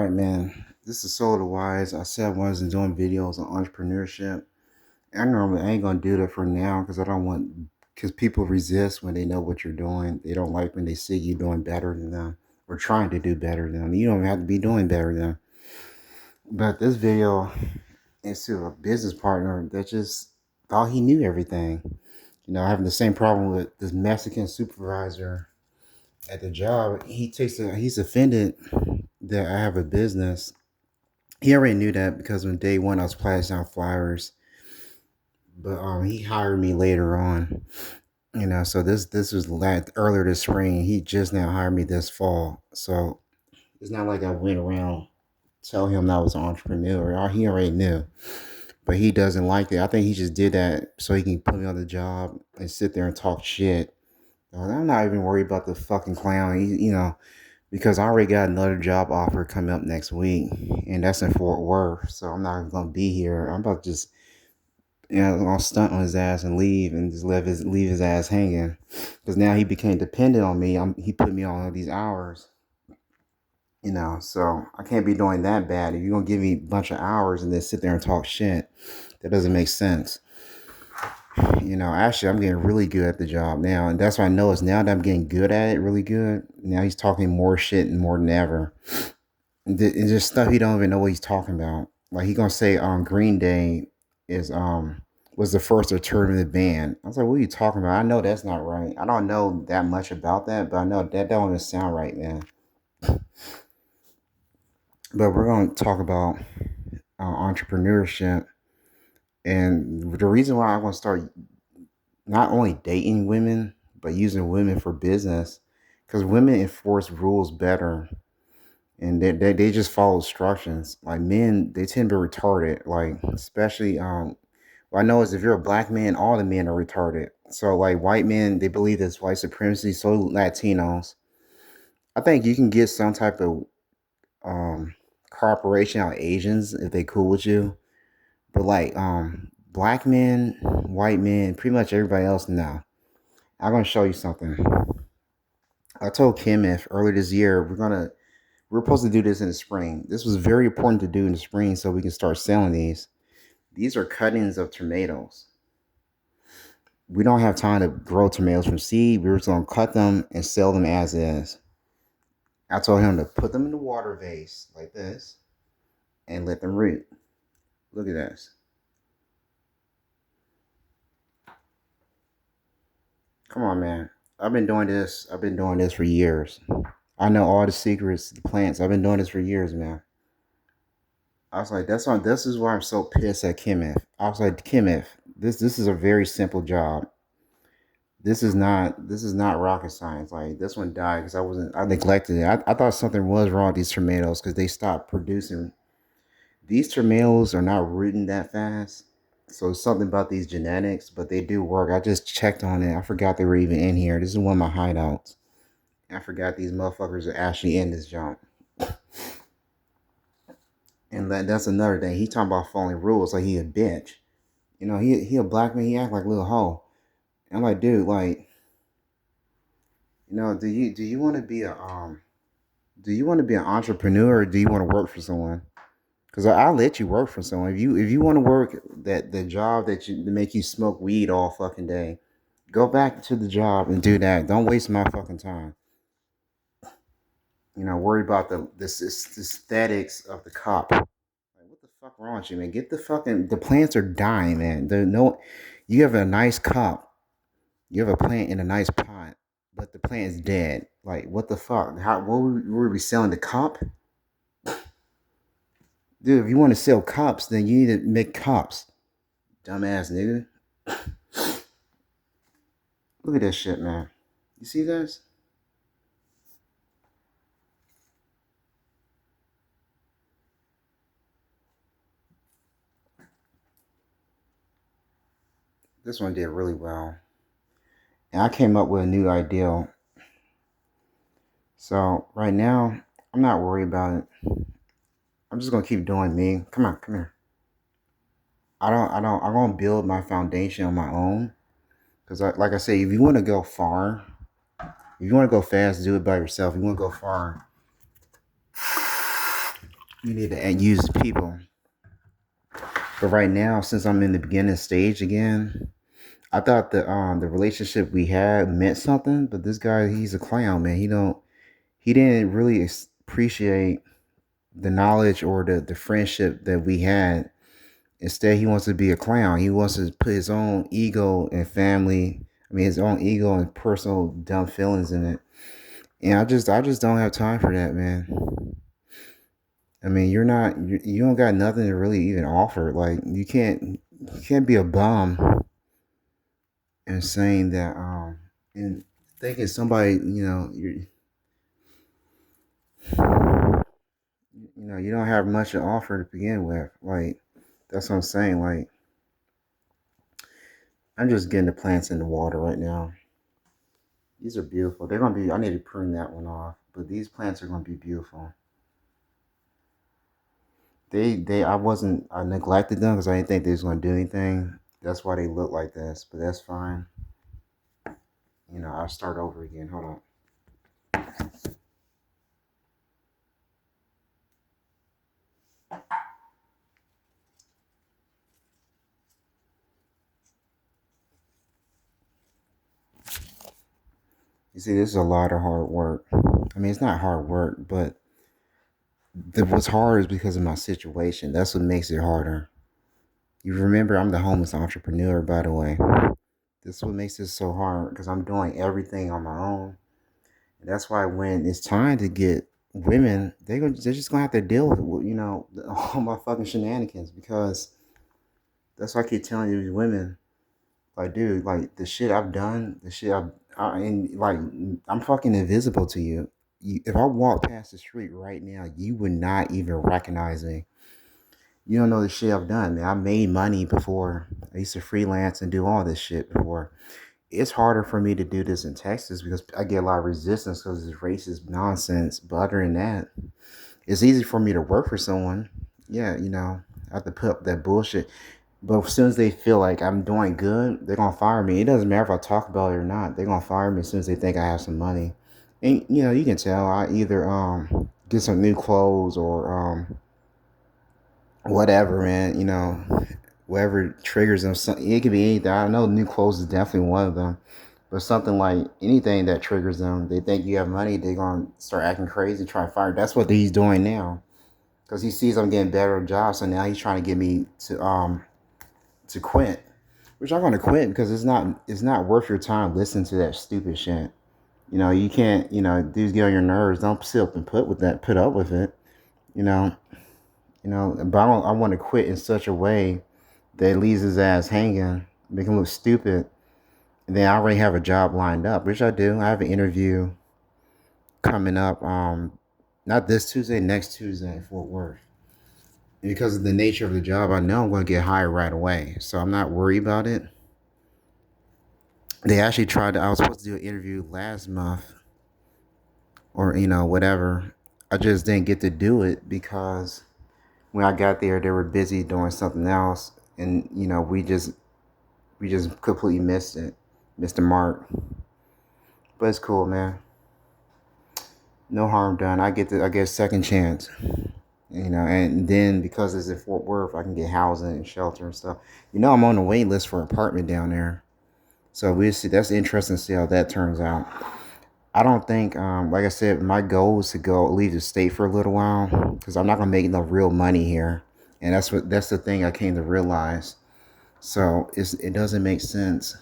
right, man. This is Solar Wise. I said I wasn't doing videos on entrepreneurship. I ain't gonna do that for now because I don't want because people resist when they know what you're doing. They don't like when they see you doing better than them or trying to do better than them. You don't have to be doing better than them. But this video is to a business partner that just thought he knew everything. Having the same problem with this Mexican supervisor at the job. He's offended that I have a business. He already knew that because on day one I was passing out flyers, but he hired me later on. So this was earlier this spring. He just now hired me this fall. So it's not like I went around tell him that I was an entrepreneur. He already knew, but he doesn't like it. I think he just did that so he can put me on the job and sit there and talk shit. I'm not even worried about the fucking clown. Because I already got another job offer coming up next week, and that's in Fort Worth. So I'm not gonna be here. I'm about to just gonna stunt on his ass and leave and just leave his ass hanging. Because now he became dependent on me. He put me on all these hours. So I can't be doing that bad. If you're gonna give me a bunch of hours and then sit there and talk shit, that doesn't make sense. Actually, I'm getting really good at the job now, and that's what I know is now that I'm getting good at it, really good. Now he's talking more shit and more than ever. It's just stuff he don't even know what he's talking about. Like he gonna say Green Day is was the first alternative band. I was like, what are you talking about? I know that's not right. I don't know that much about that, but I know that don't even sound right, man. But we're gonna talk about entrepreneurship, and the reason why I want to start not only dating women but using women for business, because women enforce rules better and they just follow instructions. Like men, they tend to be retarded. Like especially what I know is if you're a black man, all the men are retarded. So like white men, they believe this white supremacy. So Latinos, I think you can get some type of um cooperation out of Asians if they cool with you. But like black men, white men, pretty much everybody else now. I'm gonna show you something. I told Kenneth earlier this year we're supposed to do this in the spring. This was very important to do in the spring so we can start selling these. These are cuttings of tomatoes. We don't have time to grow tomatoes from seed. We're just going to cut them and sell them as is. I told him to put them in the water vase like this and let them root. Look at this. Come on, man. I've been doing this. I've been doing this for years. I know all the secrets, the plants. I've been doing this for years, man. I was like, that's why. This is why I'm so pissed at Kenneth. I was like, Kenneth, this is a very simple job. This is not rocket science. Like this one died because I neglected it. I thought something was wrong with these tomatoes because they stopped producing. These tomatoes are not rooting that fast. So something about these genetics, but they do work. I just checked on it. I forgot they were even in here. This is one of my hideouts. I forgot these motherfuckers are actually in this junk. And that's another thing. He talking about following rules like he a bitch. He a black man. He act like a little hoe. I'm like, dude, like, do you want to be a do you want to be an entrepreneur or do you want to work for someone? Because I'll let you work for someone. If you want to work that the job that make you smoke weed all fucking day, go back to the job and do that. Don't waste my fucking time. Worry about this aesthetics of the cop. Like, what the fuck wrong with you, man? Get the plants are dying, man. You have a nice cup. You have a plant in a nice pot, but the plant is dead. Like, what the fuck? What were we selling the cup? Dude, if you want to sell cups, then you need to make cups. Dumbass nigga. Look at this shit, man. You see this? This one did really well. And I came up with a new idea. So right now, I'm not worried about it. I'm just gonna keep doing me. Come on, come here. I'm gonna build my foundation on my own. Cause like I say, if you want to go far, if you want to go fast, do it by yourself. If you want to go far, You need to use people. But right now, since I'm in the beginning stage again, I thought the relationship we had meant something, but this guy, he's a clown, man. He didn't really appreciate the knowledge or the friendship that we had. Instead, he wants to be a clown. He wants to put his own ego and family, I mean his own ego and personal dumb feelings in it. And I just don't have time for that, man. I mean, you don't got nothing to really even offer. Like you can't be a bum and saying that and thinking somebody, you don't have much to offer to begin with. Like that's what I'm saying. Like I'm just getting the plants in the water right now. These are beautiful. They're gonna be. I need to prune that one off, but these plants are gonna be beautiful. I neglected them because I didn't think they was gonna do anything. That's why they look like this, but that's fine. I'll start over again. Hold on. You see, this is a lot of hard work. I mean, it's not hard work, but what's hard is because of my situation. That's what makes it harder. You remember, I'm the homeless entrepreneur, by the way. This is what makes it so hard because I'm doing everything on my own. And that's why when it's time to get women, they're just gonna have to deal with all my fucking shenanigans because that's why I keep telling these women, like, dude, like the shit I've done, and like I'm fucking invisible to you. If I walk past the street right now, you would not even recognize me. You don't know the shit I've done, man. I made money before. I used to freelance and do all this shit before. It's harder for me to do this in Texas because I get a lot of resistance because it's racist nonsense. But other than that, it's easy for me to work for someone. Yeah, I have to put up that bullshit. But as soon as they feel like I'm doing good, they're gonna fire me. It doesn't matter if I talk about it or not. They're gonna fire me as soon as they think I have some money. And you can tell I either get some new clothes or whatever, man. Whatever triggers them. It could be anything. I know new clothes is definitely one of them. But something like anything that triggers them, they think you have money, they're gonna start acting crazy, try to fire. That's what he's doing now, because he sees I'm getting better jobs, so now he's trying to get me to quit. Which I'm gonna quit because it's not worth your time listening to that stupid shit. You can't. Dudes get on your nerves. Don't sit up and put up with it. You know. But I want to quit in such a way that leaves his ass hanging, make him look stupid. And then I already have a job lined up, which I do. I have an interview coming up. Not this Tuesday, next Tuesday in Fort Worth. And because of the nature of the job, I know I'm going to get hired right away, so I'm not worried about it. They actually tried to. I was supposed to do an interview last month, or whatever. I just didn't get to do it because when I got there, they were busy doing something else, and we just completely missed the mark. But it's cool, man. No harm done. I get a second chance. And then because it's in Fort Worth, I can get housing and shelter and stuff. I'm on the wait list for an apartment down there. So we'll see. That's interesting to see how that turns out. I don't think, like I said, my goal is to go leave the state for a little while because I'm not gonna make no real money here, and that's the thing I came to realize. So it doesn't make sense.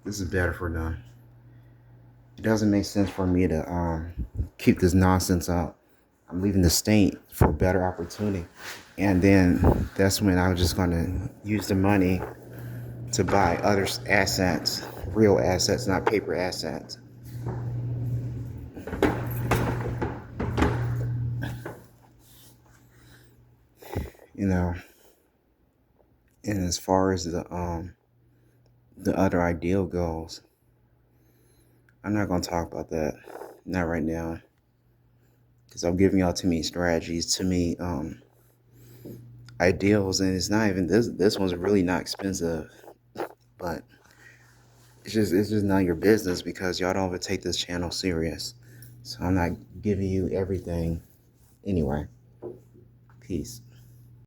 This is better for them. It doesn't make sense for me to keep this nonsense up. I'm leaving the state for a better opportunity, and then that's when I was just gonna use the money to buy other assets, real assets, not paper assets. You know, and as far as the other ideal goes, I'm not gonna talk about that. Not right now, because I'm giving y'all too many strategies, too many ideals, and it's not even this. This one's really not expensive, but it's just none of your business because y'all don't ever take this channel serious. So I'm not giving you everything anyway. Peace.